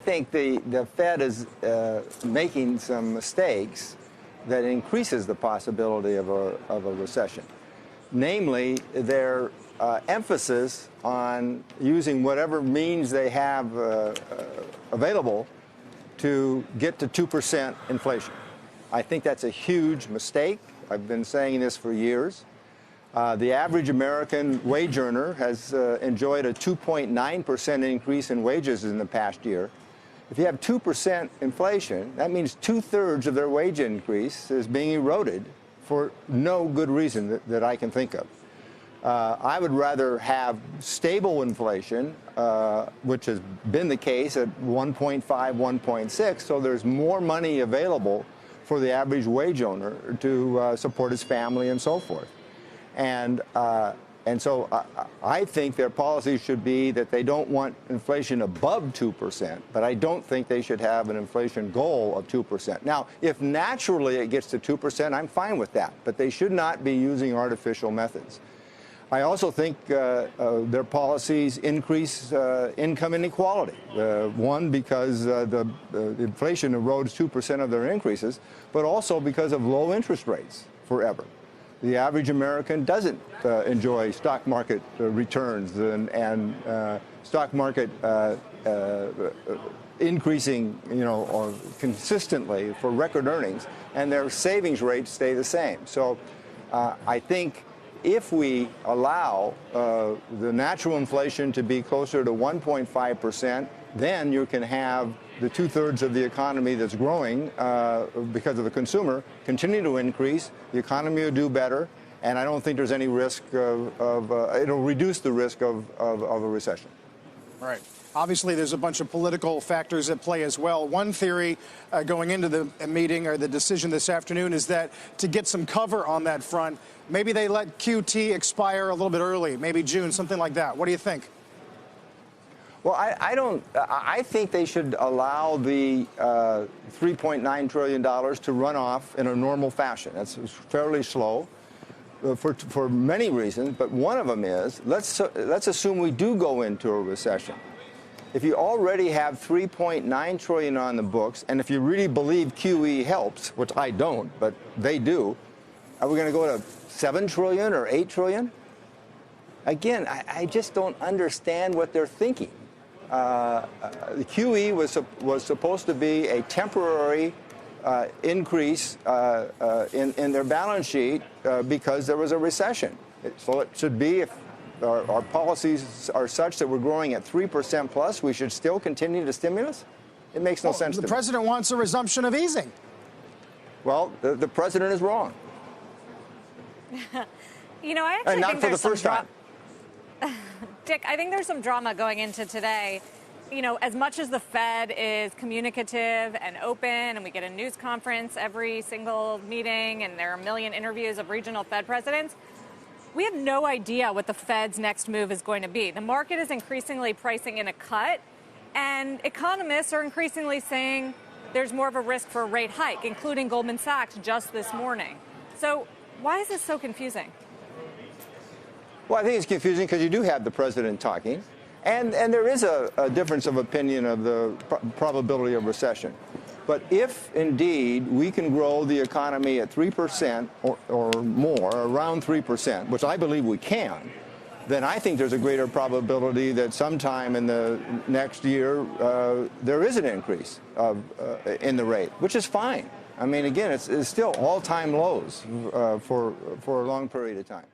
think the Fed is making some mistakes that increases the possibility of a recession. Namely, their emphasis on using whatever means they have available to get to 2% inflation. I think that's a huge mistake. I've been saying this for years. The average American wage earner has enjoyed a 2.9% increase in wages in the past year. If you have 2% inflation, that means 2/3 of their wage increase is being eroded for no good reason that I can think of. I would rather have stable inflation, which has been the case at 1.5, 1.6, so there's more money available for the average wage owner to support his family and so forth. And so I think their policy should be that they don't want inflation above 2%, but I don't think they should have an inflation goal of 2%. Now, if naturally it gets to 2%, I'm fine with that, but they should not be using artificial methods. I also think their policies increase income inequality. One, because the inflation erodes 2% of their increases, but also because of low interest rates forever. The average American doesn't enjoy stock market returns and stock market increasing, or consistently for record earnings, and their savings rates stay the same. So I think if we allow the natural inflation to be closer to 1.5%, then you can have the 2/3 of the economy that's growing because of the consumer continue to increase. The economy will do better, and I don't think there's any risk it'll reduce the risk of a recession. Right. Obviously, there's a bunch of political factors at play as well. One theory going into the meeting or the decision this afternoon is that to get some cover on that front, maybe they let QT expire a little bit early, maybe June, something like that. What do you think? Well, I think they should allow the $3.9 trillion to run off in a normal fashion. That's fairly slow for many reasons, but one of them is, let's assume we do go into a recession. If you already have $3.9 trillion on the books, and if you really believe QE helps, which I don't, but they do, are we going to go to $7 trillion or $8 trillion? Again, I just don't understand what they're thinking. The QE was supposed to be a temporary increase in their balance sheet because there was a recession. So it should be, if our policies are such that we're growing at 3% plus, we should still continue to stimulus? It makes no sense to me. The president wants a resumption of easing. Well, the president is wrong. I actually and not think for the first time. Dick, I think there's some drama going into today. As much as the Fed is communicative and open, and we get a news conference every single meeting, and there are a million interviews of regional Fed presidents, we have no idea what the Fed's next move is going to be. The market is increasingly pricing in a cut, and economists are increasingly saying there's more of a risk for a rate hike, including Goldman Sachs just this morning. So why is this so confusing? Well, I think it's confusing because you do have the president talking, and there is a difference of opinion of the probability of recession. But if indeed we can grow the economy at 3% or more, around 3%, which I believe we can, then I think there's a greater probability that sometime in the next year there is an increase in the rate, which is fine. I mean, again, it's still all-time lows for a long period of time.